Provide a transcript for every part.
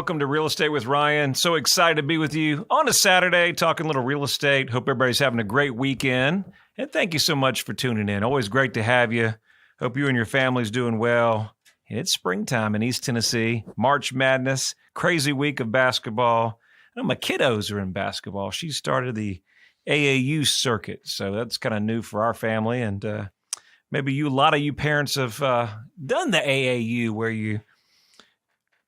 welcome to Real Estate with Ryan. So excited to be with you on a Saturday, talking a little real estate. Hope everybody's having a great weekend. And thank you so much for tuning in. Always great to have you. Hope you and your family's doing well. And it's springtime in East Tennessee, March Madness, crazy week of basketball. I know my kiddos are in basketball. She started the AAU circuit, so that's kind of new for our family. And maybe a lot of you parents have done the AAU where you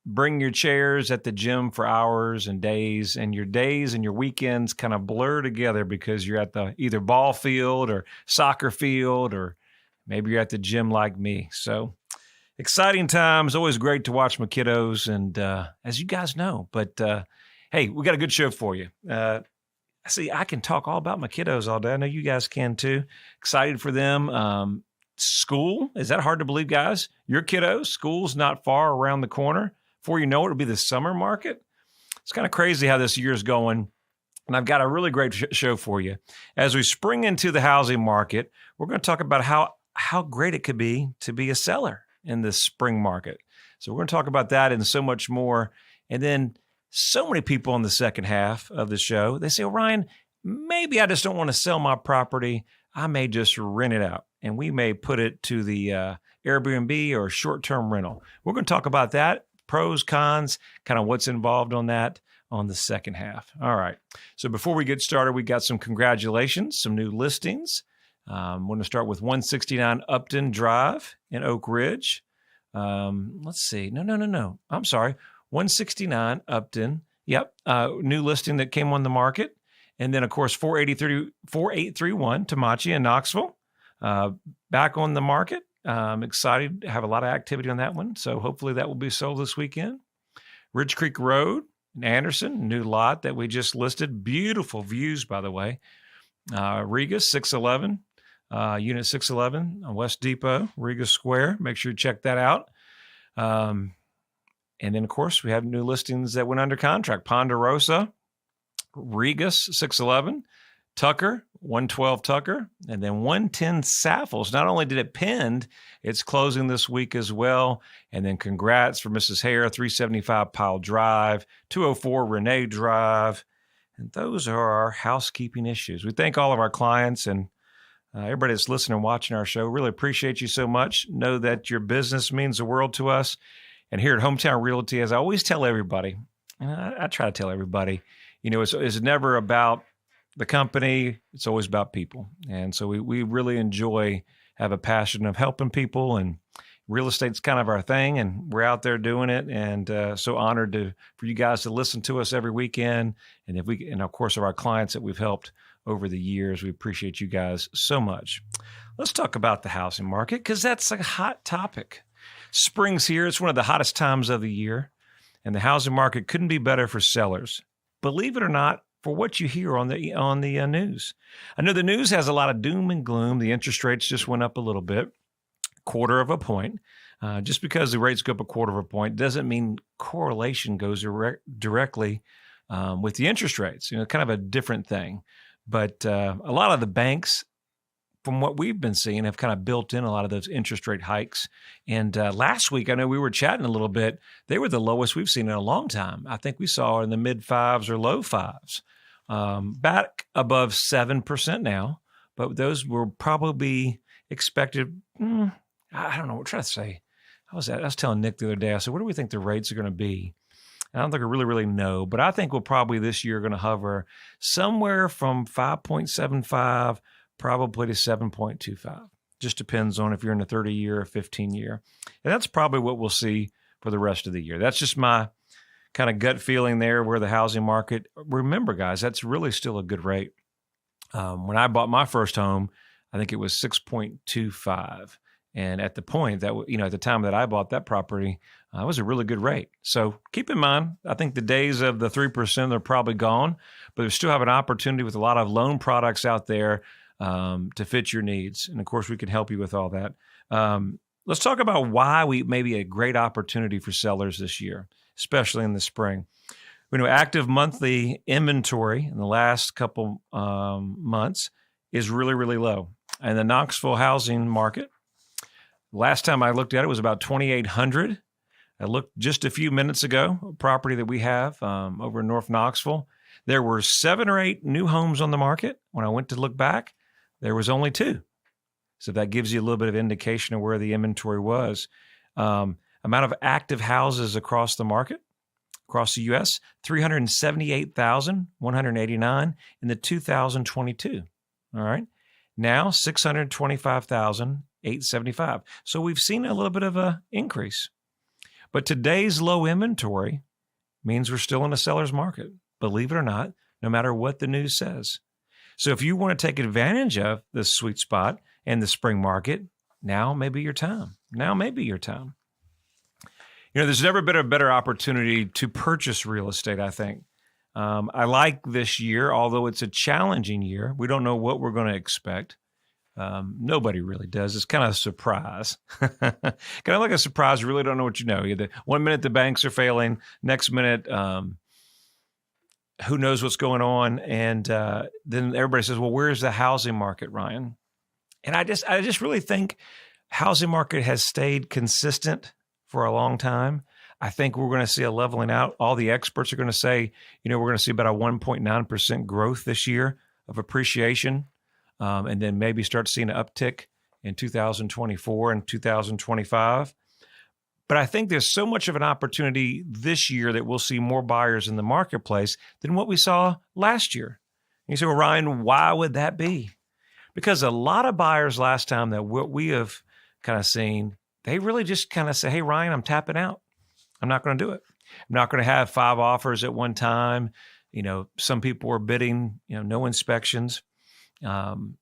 bring your chairs at the gym for hours and your days and your weekends kind of blur together because you're at the either ball field or soccer field, or maybe you're at the gym like me. So exciting times, always great to watch my kiddos, and as you guys know. But hey, we got a good show for you. See, I can talk all about my kiddos all day. I know you guys can too. Excited for them. School, is that hard to believe, guys? Your kiddos, school's not far around the corner. Before you know it, it'll be the summer market. It's kind of crazy how this year's going. And I've got a really great show for you. As we spring into the housing market, we're going to talk about how great it could be to be a seller in this spring market. So we're going to talk about that and so much more. And then so many people in the second half of the show, they say, well, Ryan, maybe I just don't want to sell my property. I may just rent it out, and we may put it to the Airbnb or short-term rental. We're going to talk about that. Pros, cons, kind of what's involved on that on the second half. All right. So before we get started, we got some congratulations, some new listings. I'm going to start with 169 Upton Drive in Oak Ridge. Let's see. No. I'm sorry. 169 Upton. Yep. New listing that came on the market. And then, of course, 4831 Tomachi in Knoxville. Back on the market. I'm excited to have a lot of activity on that one. So hopefully that will be sold this weekend. Ridge Creek Road in Anderson, new lot that we just listed. Beautiful views, by the way. Riga 611, Unit 611 on West Depot, Riga Square. Make sure you check that out. And then, of course, we have new listings that went under contract. Ponderosa, Regas 611, Tucker, 112 Tucker, and then 110 Saffles. Not only did it pend, it's closing this week as well. And then congrats for Mrs. Hare, 375 Pile Drive, 204 Renee Drive. And those are our housekeeping issues. We thank all of our clients and everybody that's listening and watching our show. Really appreciate you so much. Know that your business means the world to us. And here at Hometown Realty, as I always tell everybody, and I try to tell everybody, it's never about the company, it's always about people. And so we really have a passion of helping people, and real estate's kind of our thing, and we're out there doing it. And so honored for you guys to listen to us every weekend. And of course, of our clients that we've helped over the years. We appreciate you guys so much. Let's talk about the housing market, because that's a hot topic. Spring's here. It's one of the hottest times of the year, and the housing market couldn't be better for sellers. Believe it or not, for what you hear on the news. I know the news has a lot of doom and gloom. The interest rates just went up a little bit, 1/4 of a point. Just because the rates go up 1/4 of a point doesn't mean correlation goes directly with the interest rates. Kind of a different thing. But a lot of the banks, from what we've been seeing, have kind of built in a lot of those interest rate hikes. And last week, I know we were chatting a little bit. They were the lowest we've seen in a long time. I think we saw in the mid-5s or low 5s. Back above 7% now, but those were probably expected. I don't know what I'm trying to say. I was telling Nick the other day, I said, what do we think the rates are going to be? I don't think I really know, but I think we'll probably this year going to hover somewhere from 5.75 probably to 7.25. Just depends on if you're in a 30-year or 15-year. And that's probably what we'll see for the rest of the year. That's just my kind of gut feeling there where the housing market. Remember, guys, that's really still a good rate. When I bought my first home, I think it was 6.25. And at the point that, at the time that I bought that property, it was a really good rate. So keep in mind, I think the days of the 3% are probably gone, but we still have an opportunity with a lot of loan products out there to fit your needs. And of course, we can help you with all that. Let's talk about why we may be a great opportunity for sellers this year, especially in the spring. We know active monthly inventory in the last couple months is really, really low. And the Knoxville housing market, last time I looked at it was about 2,800 I looked just a few minutes ago, a property that we have over in North Knoxville. There were 7 or 8 new homes on the market. When I went to look back, there was only 2. So that gives you a little bit of indication of where the inventory was. Amount of active houses across the market, across the U.S., 378,189 in the 2022. All right. Now, 625,875. So we've seen a little bit of an increase. But today's low inventory means we're still in a seller's market, believe it or not, no matter what the news says. So if you want to take advantage of this sweet spot and the spring market, now may be your time. Now may be your time. You know, there's never been a better opportunity to purchase real estate, I think. I like this year, although it's a challenging year. We don't know what we're going to expect. Nobody really does. It's kind of a surprise. Kind of like a surprise. You really don't know what you know. Either 1 minute the banks are failing, next minute who knows what's going on, and then everybody says, "Well, where's the housing market, Ryan?" And I just really think housing market has stayed consistent for a long time. I think we're going to see a leveling out. All the experts are going to say, you know, we're going to see about a 1.9% growth this year of appreciation. And then maybe start seeing an uptick in 2024 and 2025. But I think there's so much of an opportunity this year that we'll see more buyers in the marketplace than what we saw last year. And you say, well, Ryan, why would that be? Because a lot of buyers last time that what we have kind of seen, they really just kind of say, hey, Ryan, I'm tapping out. I'm not going to do it. I'm not going to have 5 offers at one time. You know, some people were bidding, you know, no inspections. And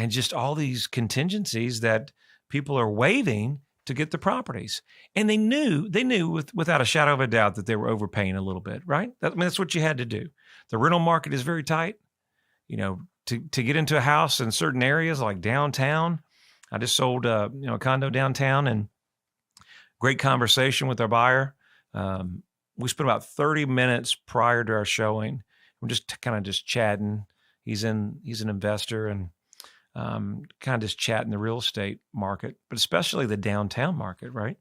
just all these contingencies that people are waiving to get the properties. And they knew without a shadow of a doubt that they were overpaying a little bit, right? That's what you had to do. The rental market is very tight. You know, to get into a house in certain areas like downtown. I just sold a condo downtown, and great conversation with our buyer. We spent about 30 minutes prior to our showing. We're just kind of just chatting. He's an investor, and kind of just chatting the real estate market, but especially the downtown market, right?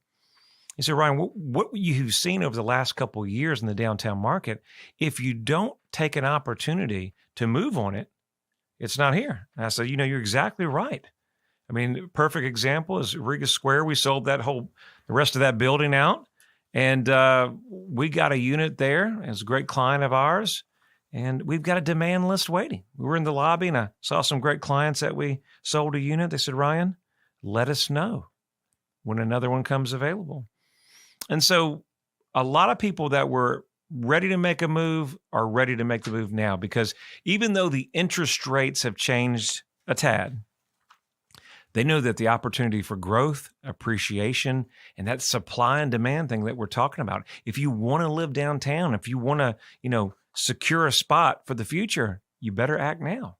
He said, Ryan, what you've seen over the last couple of years in the downtown market, if you don't take an opportunity to move on it, it's not here. And I said, you know, you're exactly right. I mean, perfect example is Riga Square. We sold the rest of that building out, and we got a unit there. It's a great client of ours. And we've got a demand list waiting. We were in the lobby, and I saw some great clients that we sold a unit. They said, Ryan, let us know when another one comes available. And so a lot of people that were ready to make a move are ready to make the move now, because even though the interest rates have changed a tad, they know that the opportunity for growth, appreciation, and that supply and demand thing that we're talking about, if you want to live downtown, if you want to, you know, secure a spot for the future, you better act now.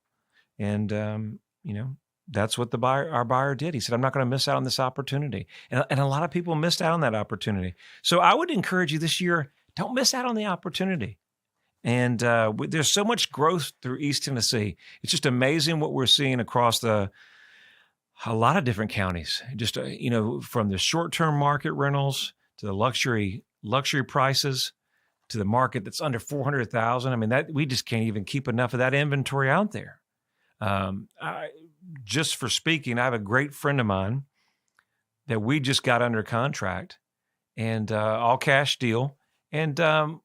And, you know, that's what our buyer did. He said, I'm not going to miss out on this opportunity. And a lot of people missed out on that opportunity. So I would encourage you this year, don't miss out on the opportunity. And there's so much growth through East Tennessee. It's just amazing what we're seeing across a lot of different counties. Just, you know, from the short-term market rentals to the luxury prices, to the market that's under 400,000. I mean, that we just can't even keep enough of that inventory out there. Just for speaking, I have a great friend of mine that we just got under contract, and all cash deal. And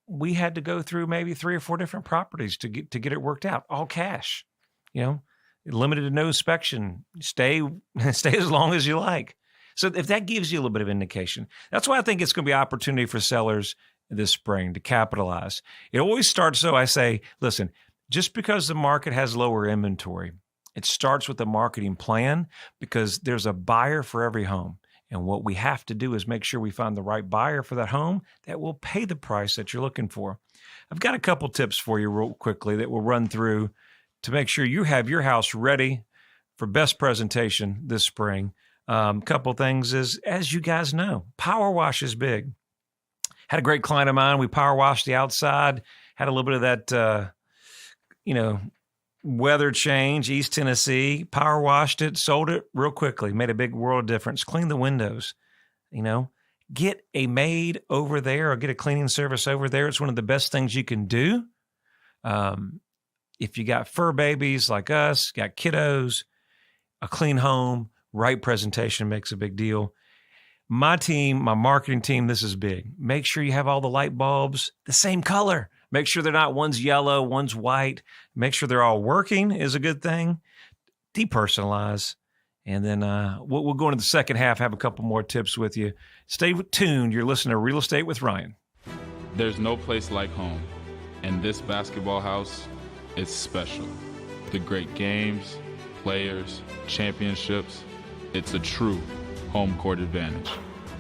we had to go through maybe 3 or 4 different properties to get it worked out, all cash, you know, limited to no inspection, stay as long as you like. So if that gives you a little bit of indication, that's why I think it's going to be an opportunity for sellers this spring to capitalize. It always starts, so I say, listen, just because the market has lower inventory, it starts with a marketing plan, because there's a buyer for every home. And what we have to do is make sure we find the right buyer for that home that will pay the price that you're looking for. I've got a couple tips for you real quickly that we'll run through to make sure you have your house ready for best presentation this spring. Couple things is, as you guys know, power wash is big. Had a great client of mine. We power washed the outside, had a little bit of that, weather change, East Tennessee, power washed it, sold it real quickly, made a big world of difference. Cleaned the windows, you know, get a maid over there or get a cleaning service over there. It's one of the best things you can do. If you got fur babies like us, got kiddos, a clean home, right presentation makes a big deal. My team, my marketing team, this is big. Make sure you have all the light bulbs the same color. Make sure they're not one's yellow, one's white. Make sure they're all working is a good thing. Depersonalize. And then we'll go into the second half, have a couple more tips with you. Stay tuned. You're listening to Real Estate with Ryan. There's no place like home. And this basketball house is special. The great games, players, championships. It's a true home court advantage.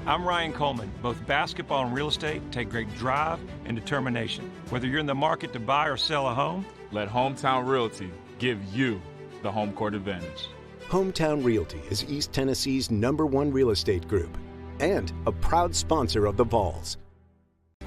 I'm Ryan Coleman. Both basketball and real estate take great drive and determination. Whether you're in the market to buy or sell a home, let Hometown Realty give you the home court advantage. Hometown Realty is East Tennessee's #1 real estate group and a proud sponsor of the Vols.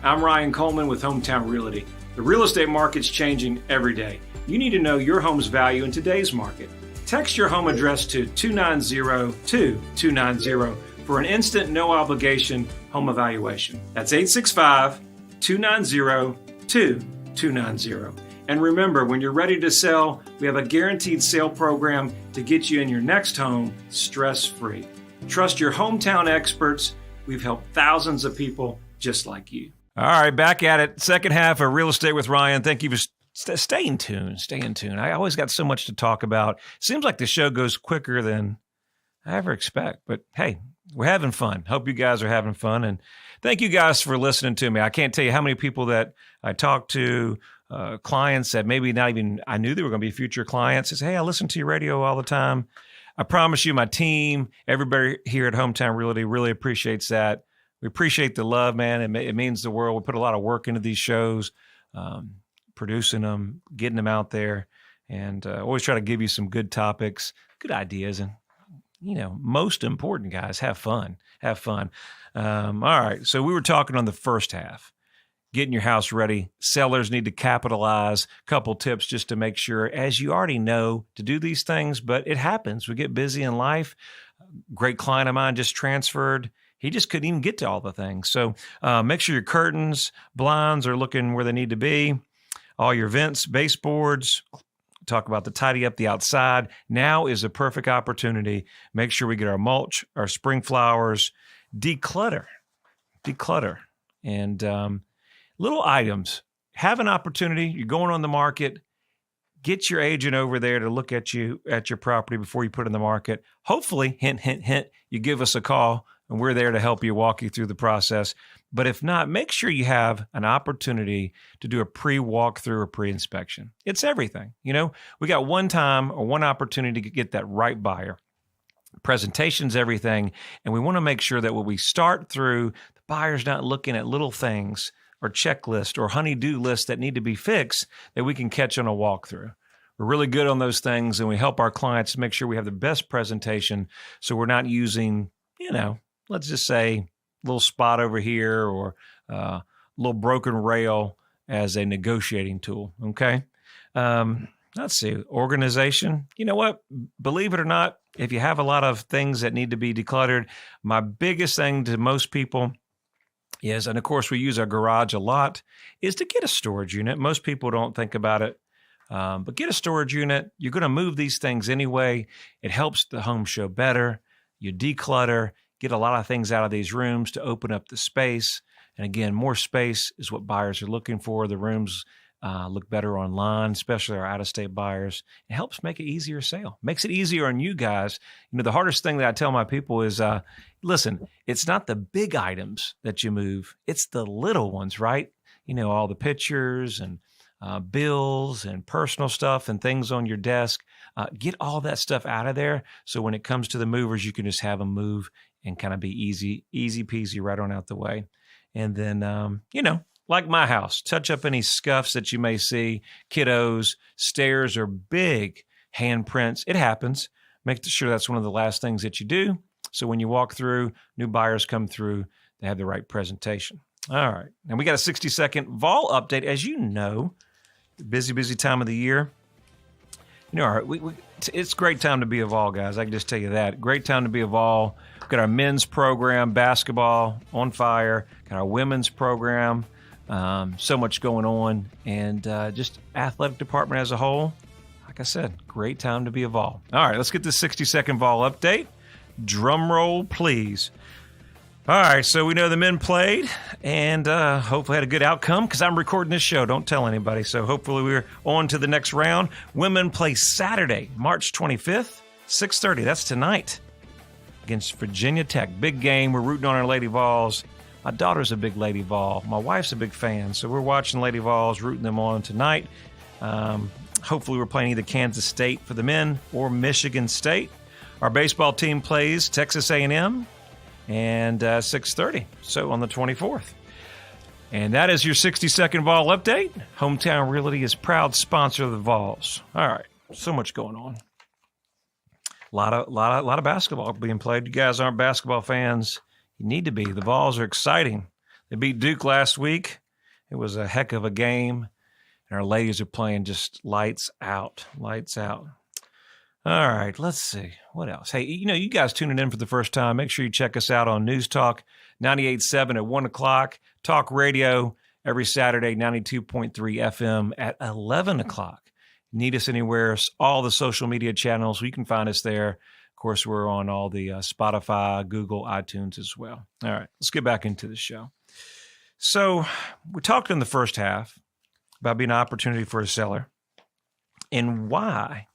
I'm Ryan Coleman with Hometown Realty. The real estate market's changing every day. You need to know your home's value in today's market. Text your home address to 290-2290 for an instant, no-obligation home evaluation. That's 865-290-2290. And remember, when you're ready to sell, we have a guaranteed sale program to get you in your next home stress-free. Trust your hometown experts. We've helped thousands of people just like you. All right, back at it. Second half of Real Estate with Ryan. Thank you for staying tuned. Stay in tune. I always got so much to talk about. Seems like the show goes quicker than I ever expect. But hey, we're having fun. Hope you guys are having fun. And thank you guys for listening to me. I can't tell you how many people that I talked to, clients that maybe not even I knew they were going to be future clients. Says, hey, I listen to your radio all the time. I promise you, my team, everybody here at Hometown Realty really appreciates that. We appreciate the love, man. It means the world. We put a lot of work into these shows, producing them, getting them out there, and always try to give you some good topics, good ideas, and, most important, guys, have fun. Have fun. All right, so we were talking on the first half, getting your house ready. Sellers need to capitalize. Couple tips just to make sure, as you already know, to do these things, but it happens. We get busy in life. Great client of mine just transferred. He just couldn't even get to all the things. So make sure your curtains, blinds are looking where they need to be. All your vents, baseboards, talk about the tidy up the outside. Now is a perfect opportunity. Make sure we get our mulch, our spring flowers, declutter. And little items. Have an opportunity. You're going on the market. Get your agent over there to look at your property before you put it in the market. Hopefully, hint, hint, hint, you give us a call and we're there to help you, walk you through the process. But if not, make sure you have an opportunity to do a pre-walkthrough or pre-inspection. It's everything. We got one time or one opportunity to get that right buyer. Presentation's everything. And we want to make sure that when we start through, the buyer's not looking at little things or checklist or honey-do lists that need to be fixed that we can catch on a walkthrough. We're really good on those things, and we help our clients make sure we have the best presentation so we're not using, let's just say a little spot over here or a little broken rail as a negotiating tool, okay? Let's see, organization. You know what? Believe it or not, if you have a lot of things that need to be decluttered, my biggest thing to most people is, and of course we use our garage a lot, is to get a storage unit. Most people don't think about it, but get a storage unit. You're going to move these things anyway. It helps the home show better. You declutter, get a lot of things out of these rooms to open up the space. And again, more space is what buyers are looking for. The rooms look better online, especially our out-of-state buyers. It helps make it easier sale. Makes it easier on you guys. The hardest thing that I tell my people is, listen, it's not the big items that you move. It's the little ones, right? All the pictures and bills and personal stuff and things on your desk. Get all that stuff out of there. So when it comes to the movers, you can just have them move and kind of be easy peasy right on out the way. And then, like my house, touch up any scuffs that you may see, kiddos, stairs are big handprints. It happens. Make sure that's one of the last things that you do. So when you walk through, new buyers come through, they have the right presentation. All right. And we got a 60-second vol update. As you know, busy time of the year. All right, we it's great time to be a Vol, guys. I can just tell you that. Great time to be a Vol. We've got our men's program, basketball on fire. Got our women's program. So much going on, and just athletic department as a whole. Like I said, great time to be a Vol. All right, let's get this 60-second Vol update. Drum roll, please. All right, so we know the men played, and hopefully had a good outcome, because I'm recording this show. Don't tell anybody. So hopefully we're on to the next round. Women play Saturday, March 25th, 6:30. That's tonight against Virginia Tech. Big game. We're rooting on our Lady Vols. My daughter's a big Lady Vol. My wife's a big fan, so we're watching Lady Vols, rooting them on tonight. Hopefully we're playing either Kansas State for the men or Michigan State. Our baseball team plays Texas A&M and 6:30, so on the 24th. And that is your 60-second Vol update. Hometown Realty is proud sponsor of the Vols. All right, so much going on. A lot of basketball being played. You guys aren't basketball fans. You need to be. The Vols are exciting. They beat Duke last week. It was a heck of a game. And our ladies are playing just lights out. Lights out. All right, let's see. What else? Hey, you guys tuning in for the first time, make sure you check us out on News Talk 98.7 at 1 o'clock. Talk Radio every Saturday, 92.3 FM at 11 o'clock. Need us anywhere, all the social media channels, you can find us there. Of course, we're on all the Spotify, Google, iTunes as well. All right, let's get back into the show. So we talked in the first half about being an opportunity for a seller and why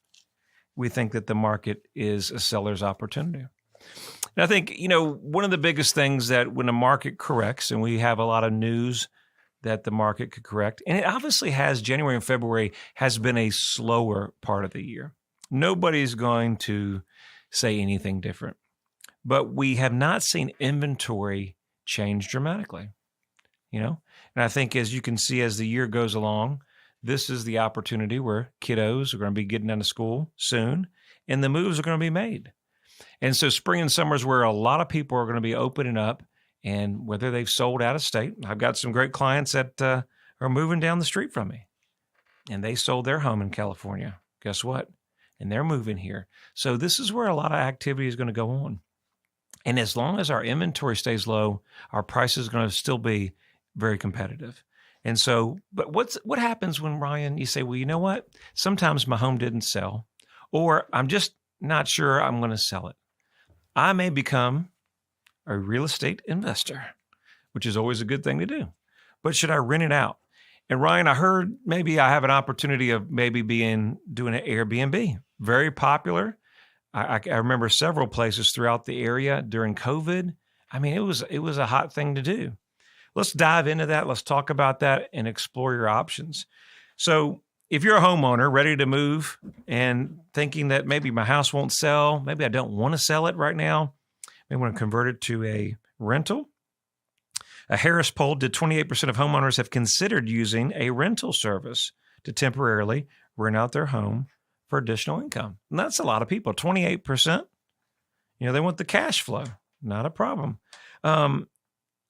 we think that the market is a seller's opportunity. And I think, one of the biggest things that when the market corrects, and we have a lot of news that the market could correct, and it obviously has, January and February has been a slower part of the year. Nobody's going to say anything different. But we have not seen inventory change dramatically, And I think as you can see, as the year goes along, this is the opportunity where kiddos are going to be getting out of school soon, and the moves are going to be made. And so spring and summer is where a lot of people are going to be opening up, and whether they've sold out of state. I've got some great clients that are moving down the street from me, and they sold their home in California. Guess what? And they're moving here. So this is where a lot of activity is going to go on. And as long as our inventory stays low, our price is going to still be very competitive. And so, but what happens when, Ryan, you say, well, you know what? Sometimes my home didn't sell, or I'm just not sure I'm going to sell it. I may become a real estate investor, which is always a good thing to do. But should I rent it out? And Ryan, I heard maybe I have an opportunity of maybe doing an Airbnb. Very popular. I remember several places throughout the area during COVID. I mean, it was a hot thing to do. Let's dive into that. Let's talk about that and explore your options. So if you're a homeowner ready to move and thinking that maybe my house won't sell, maybe I don't want to sell it right now, maybe want to convert it to a rental. A Harris poll did 28% of homeowners have considered using a rental service to temporarily rent out their home for additional income. And that's a lot of people, 28%. They want the cash flow. Not a problem.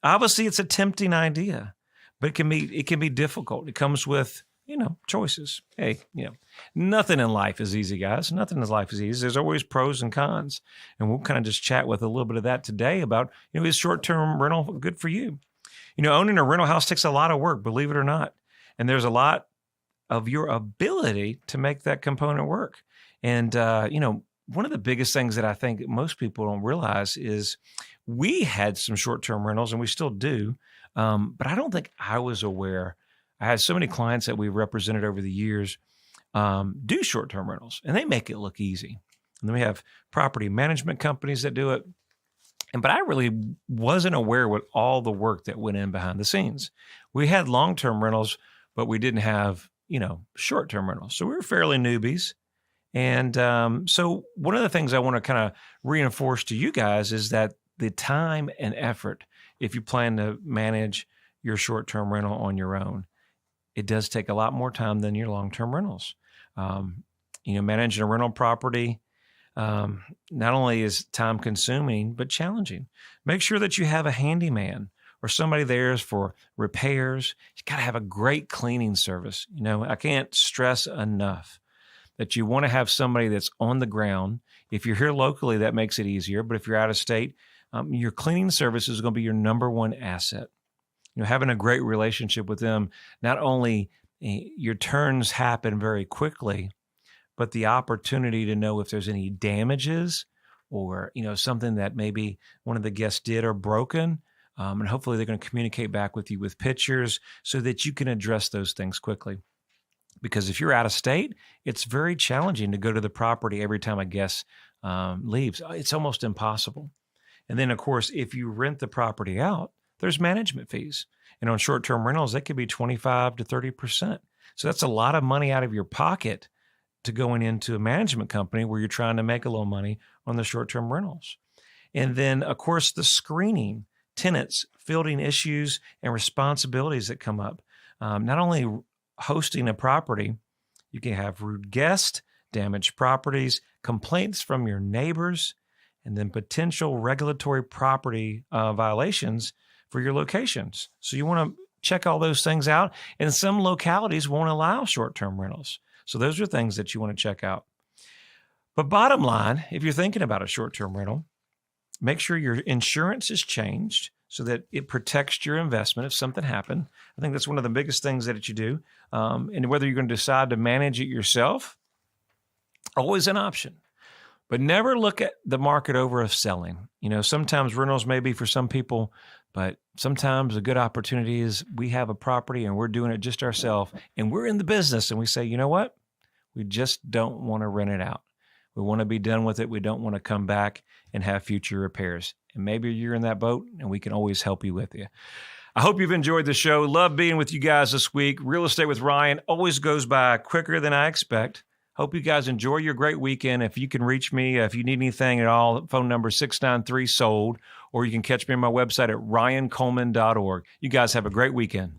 Obviously, it's a tempting idea, but it can be difficult. It comes with, choices. Hey, nothing in life is easy, guys. Nothing in life is easy. There's always pros and cons. And we'll kind of just chat with a little bit of that today about, is short-term rental good for you? Owning a rental house takes a lot of work, believe it or not. And there's a lot of your ability to make that component work. And, one of the biggest things that I think most people don't realize is we had some short-term rentals, and we still do, but I don't think I was aware. I had so many clients that we've represented over the years do short-term rentals, and they make it look easy. And then we have property management companies that do it. But I really wasn't aware what all the work that went in behind the scenes. We had long-term rentals, but we didn't have, short-term rentals. So we were fairly newbies. And so one of the things I want to kind of reinforce to you guys is that the time and effort, if you plan to manage your short-term rental on your own, it does take a lot more time than your long-term rentals. Managing a rental property not only is time consuming, but challenging. Make sure that you have a handyman or somebody there for repairs. You got to have a great cleaning service. I can't stress enough that you want to have somebody that's on the ground. If you're here locally, that makes it easier. But if you're out of state, your cleaning service is going to be your number one asset. Having a great relationship with them, not only your turns happen very quickly, but the opportunity to know if there's any damages or, something that maybe one of the guests did or broken. And hopefully they're going to communicate back with you with pictures so that you can address those things quickly. Because if you're out of state, it's very challenging to go to the property every time a guest leaves. It's almost impossible. And then, of course, if you rent the property out, there's management fees. And on short-term rentals, they could be 25 to 30%. So that's a lot of money out of your pocket to going into a management company where you're trying to make a little money on the short-term rentals. And then, of course, the screening, tenants, fielding issues and responsibilities that come up. Not only hosting a property, you can have rude guests, damaged properties, complaints from your neighbors, and then potential regulatory property violations for your locations. So you want to check all those things out. And some localities won't allow short-term rentals. So those are things that you want to check out. But bottom line, if you're thinking about a short-term rental, make sure your insurance is changed so that it protects your investment if something happened. I think that's one of the biggest things that you do. And whether you're going to decide to manage it yourself, always an option. But never look at the market over of selling. Sometimes rentals may be for some people, but sometimes a good opportunity is we have a property and we're doing it just ourselves and we're in the business and we say, you know what? We just don't want to rent it out. We want to be done with it. We don't want to come back and have future repairs. And maybe you're in that boat and we can always help you with you. I hope you've enjoyed the show. Love being with you guys this week. Real Estate with Ryan always goes by quicker than I expect. Hope you guys enjoy your great weekend. If you can reach me, if you need anything at all, phone number 693-SOLD, or you can catch me on my website at ryancoleman.org. You guys have a great weekend.